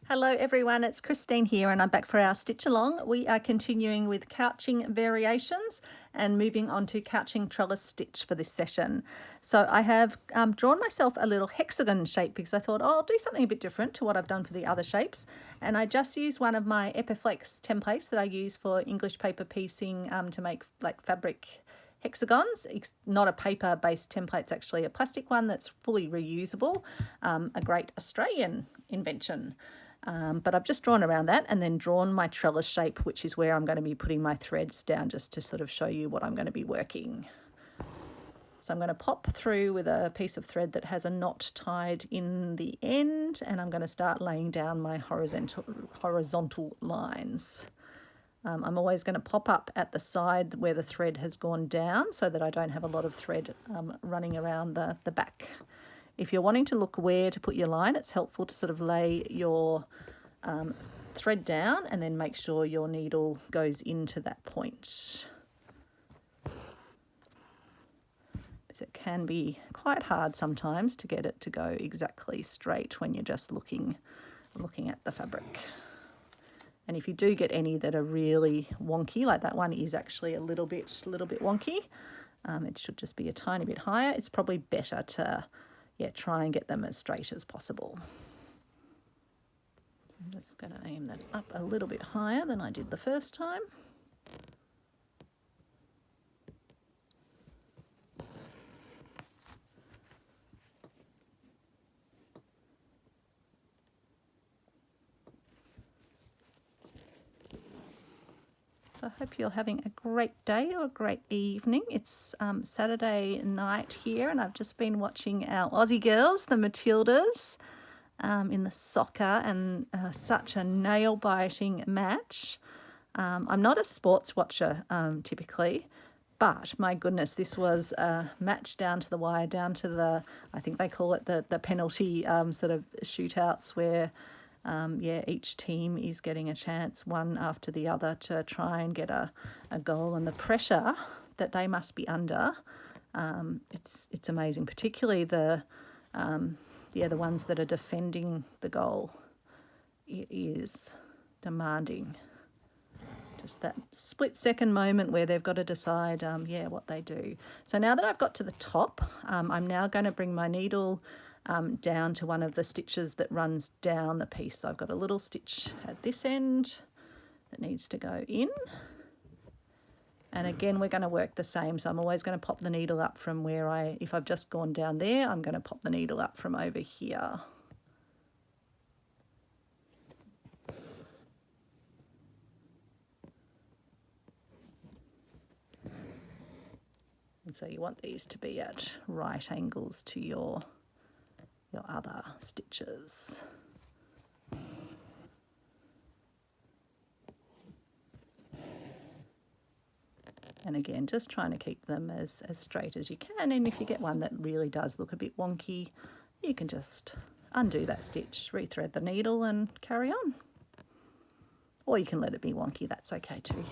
Hello everyone, it's Christine here and I'm back for our stitch along. We are continuing with couching variations and moving on to couching trellis stitch for this session. So I have drawn myself a little hexagon shape because I thought, oh, I'll do something a bit different to what I've done for the other shapes. And I just used one of my Epiflex templates that I use for English paper piecing to make like fabric hexagons. It's not a paper based template, it's actually a plastic one that's fully reusable, a great Australian invention. But I've just drawn around that and then drawn my trellis shape, which is where I'm going to be putting my threads down just to sort of show you what I'm going to be working. So I'm going to pop through with a piece of thread that has a knot tied in the end, and I'm going to start laying down my horizontal lines. I'm always going to pop up at the side where the thread has gone down so that I don't have a lot of thread running around the back. If you're wanting to look where to put your line, it's helpful to sort of lay your thread down and then make sure your needle goes into that point. Because it can be quite hard sometimes to get it to go exactly straight when you're just looking at the fabric. And if you do get any that are really wonky, like that one is actually a little bit wonky, it should just be a tiny bit higher. It's probably better to try and get them as straight as possible. So I'm just going to aim that up a little bit higher than I did the first time. So I hope you're having a great day or a great evening. It's Saturday night here and I've just been watching our Aussie girls, the Matildas, in the soccer, and such a nail-biting match. I'm not a sports watcher typically, but my goodness, this was a match down to the wire, down to the, I think they call it the penalty sort of shootouts where each team is getting a chance, one after the other, to try and get a goal, and the pressure that they must be under, it's amazing, particularly the ones that are defending the goal. It is demanding. Just that split second moment where they've got to decide what they do. So now that I've got to the top, I'm now going to bring my needle down to one of the stitches that runs down the piece. So I've got a little stitch at this end that needs to go in. And again, we're going to work the same. So I'm always going to pop the needle up from where if I've just gone down there, I'm going to pop the needle up from over here. And so you want these to be at right angles to your other stitches. And again, just trying to keep them as straight as you can. And if you get one that really does look a bit wonky, you can just undo that stitch, rethread the needle and carry on. Or you can let it be wonky, that's okay too.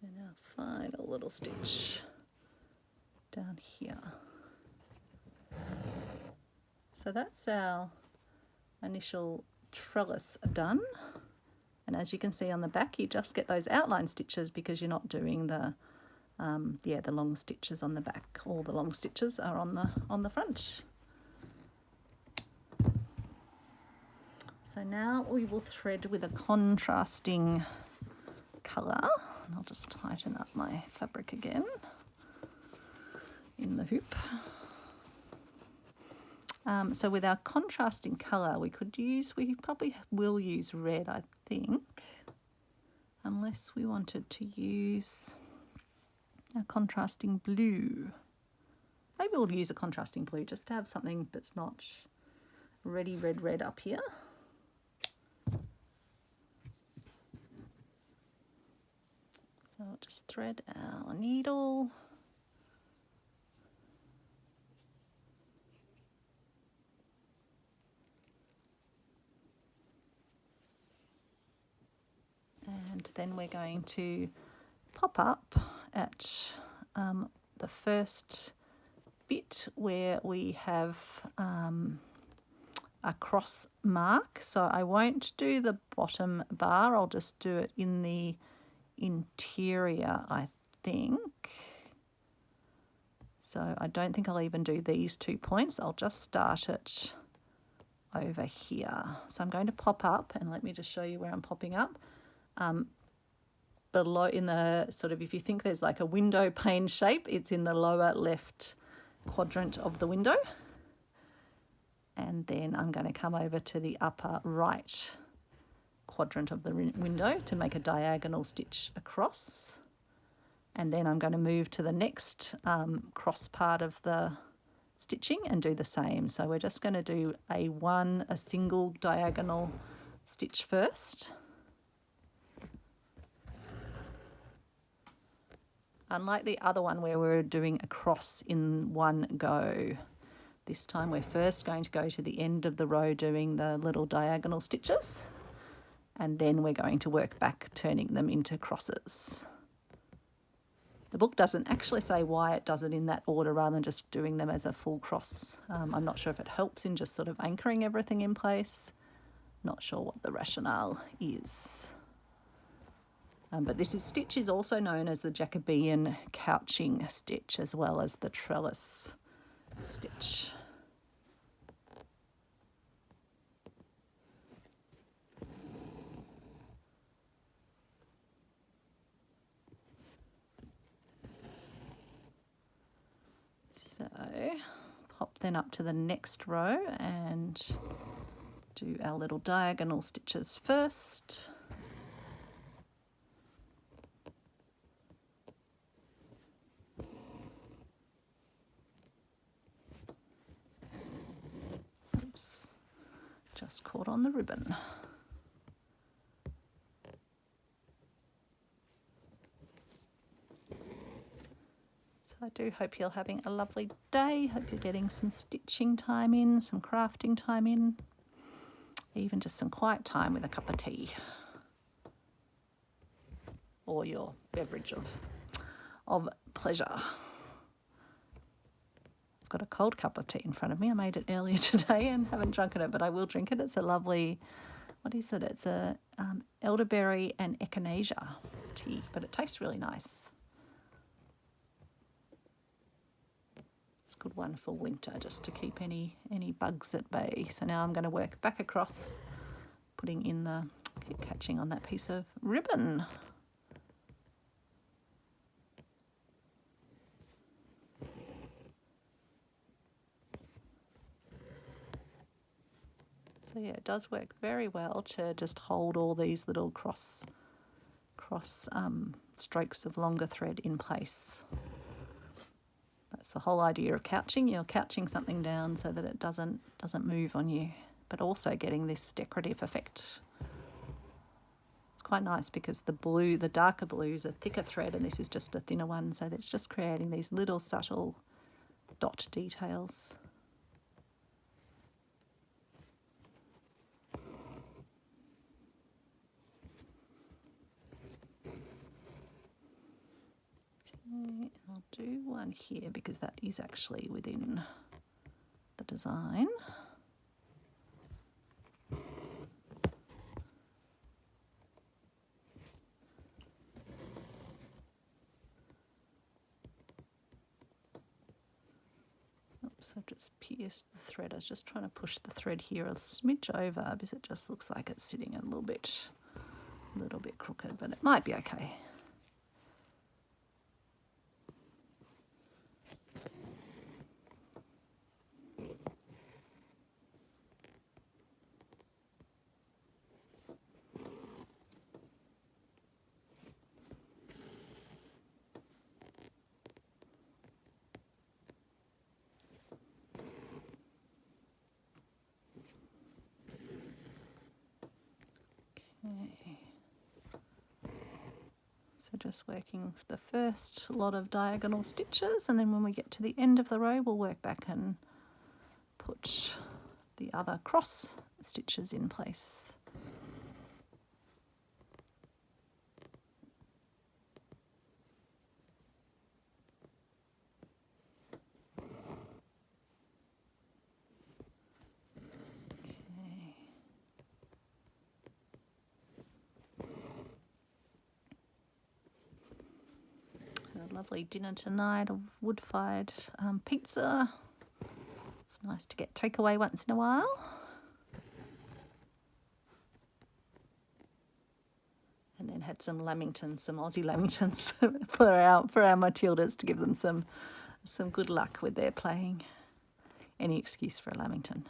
And our final little stitch down here. So that's our initial trellis done. And as you can see on the back, you just get those outline stitches because you're not doing the long stitches on the back. All the long stitches are on the front. So now we will thread with a contrasting colour. And I'll just tighten up my fabric again in the hoop. So with our contrasting colour, we probably will use red, I think, unless we wanted to use a contrasting blue. Maybe we'll use a contrasting blue just to have something that's not ready red up here. So I'll just thread our needle. And then we're going to pop up at the first bit where we have a cross mark. So I won't do the bottom bar, I'll just do it in the interior, I think. So I don't think I'll even do these 2 points, I'll just start it over here. So I'm going to pop up, and let me just show you where I'm popping up. Below in the sort of, if you think there's like a window pane shape, it's in the lower left quadrant of the window. And then I'm going to come over to the upper right quadrant of the window to make a diagonal stitch across. And then I'm going to move to the next cross part of the stitching and do the same. So we're just going to do a single diagonal stitch first. Unlike the other one where we were doing a cross in one go, this time we're first going to go to the end of the row doing the little diagonal stitches, and then we're going to work back turning them into crosses. The book doesn't actually say why it does it in that order rather than just doing them as a full cross. I'm not sure if it helps in just sort of anchoring everything in place. Not sure what the rationale is. But this stitch is also known as the Jacobean couching stitch, as well as the trellis stitch. So pop then up to the next row and do our little diagonal stitches first. Just caught on the ribbon. So I do hope you're having a lovely day. Hope you're getting some stitching time in, some crafting time in, even just some quiet time with a cup of tea or your beverage of pleasure. Got a cold cup of tea in front of me. I made it earlier today and haven't drunken it, but I will drink it. It's a lovely, what is it? It's a elderberry and echinacea tea, but it tastes really nice. It's a good one for winter, just to keep any bugs at bay. So now I'm going to work back across, putting in keep catching on that piece of ribbon. So yeah, it does work very well to just hold all these little cross strokes of longer thread in place. That's the whole idea of couching. You're couching something down so that it doesn't move on you, but also getting this decorative effect. It's quite nice because the darker blue is a thicker thread and this is just a thinner one, so that's just creating these little subtle dot details. I'll do one here because that is actually within the design. Oops, I've just pierced the thread. I was just trying to push the thread here a smidge over because it just looks like it's sitting a little bit crooked, but it might be okay. Okay. So just working the first lot of diagonal stitches, and then when we get to the end of the row we'll work back and put the other cross stitches in place. lovely dinner tonight of wood-fired pizza. It's nice to get takeaway once in a while. And then had some lamingtons, some Aussie lamingtons for our Matildas to give them some good luck with their playing. Any excuse for a lamington.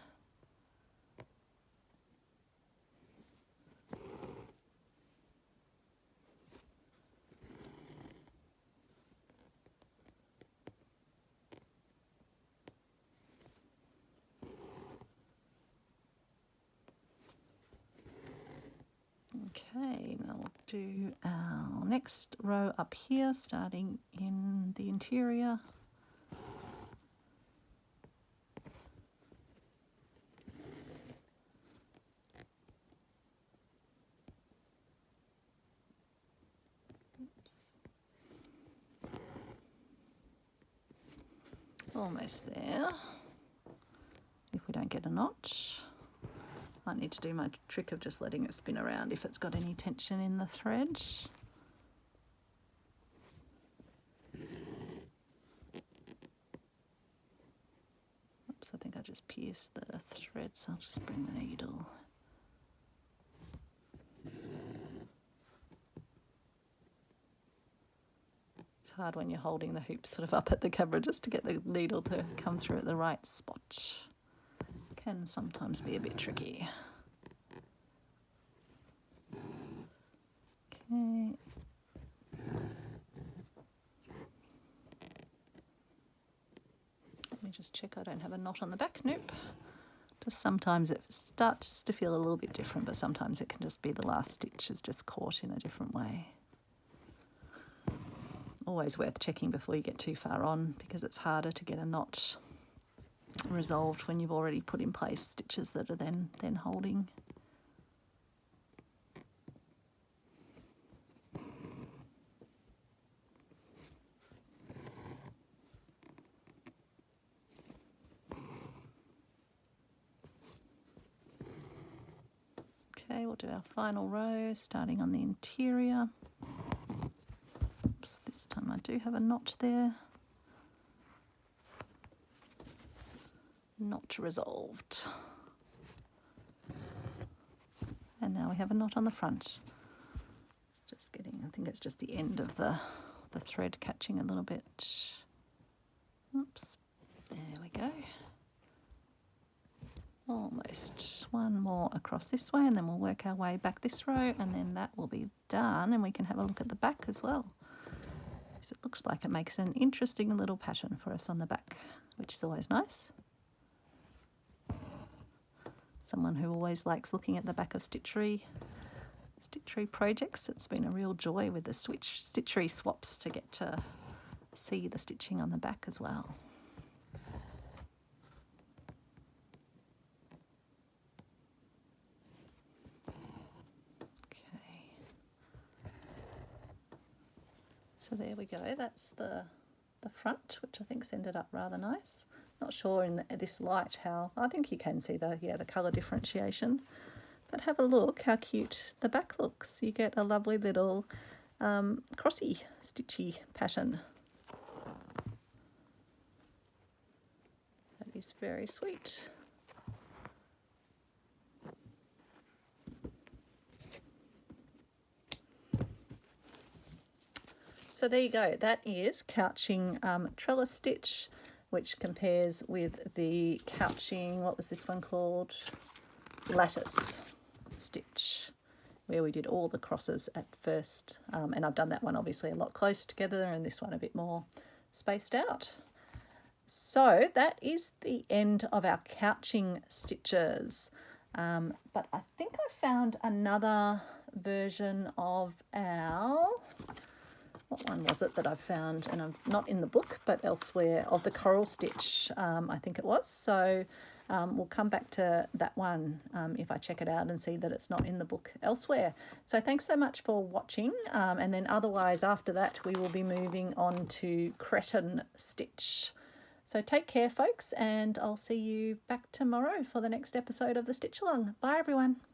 Okay, now we'll do our next row up here, starting in the interior. Almost there. If we don't get a knot, I need to do my trick of just letting it spin around if it's got any tension in the thread. Oops, I think I just pierced the thread, so I'll just bring the needle. It's hard when you're holding the hoop sort of up at the camera just to get the needle to come through at the right spot. Can sometimes be a bit tricky. Okay. Let me just check I don't have a knot on the back. Nope. Just sometimes it starts to feel a little bit different, but sometimes it can just be the last stitch is just caught in a different way. Always worth checking before you get too far on, because it's harder to get a knot resolved when you've already put in place stitches that are then holding. Okay, we'll do our final row starting on the interior. Oops, this time I do have a knot there. Knot resolved. And now we have a knot on the front. It's just getting, I think it's just the end of the thread catching a little bit. Oops, there we go. Almost one more across this way, and then we'll work our way back this row, and then that will be done, and we can have a look at the back as well, because it looks like it makes an interesting little pattern for us on the back, which is always nice. Someone who always likes looking at the back of stitchery projects, it's been a real joy with the stitchery swaps to get to see the stitching on the back as well. So there we go, that's the front, which I think's ended up rather nice. Not sure in this light how, I think you can see the colour differentiation, but have a look how cute the back looks. You get a lovely little crossy stitchy pattern. That is very sweet. So there you go, that is couching trellis stitch, which compares with the couching, what was this one called? Lattice stitch, where we did all the crosses at first. And I've done that one obviously a lot closer together, and this one a bit more spaced out. So that is the end of our couching stitches. But I think I found another version of our, what one was it that I found, and I'm not in the book but elsewhere, of the coral stitch, I think it was. So we'll come back to that one if I check it out and see that it's not in the book elsewhere. So thanks so much for watching, and then otherwise after that we will be moving on to cretonne stitch. So take care folks, and I'll see you back tomorrow for the next episode of the Stitch Along. Bye everyone.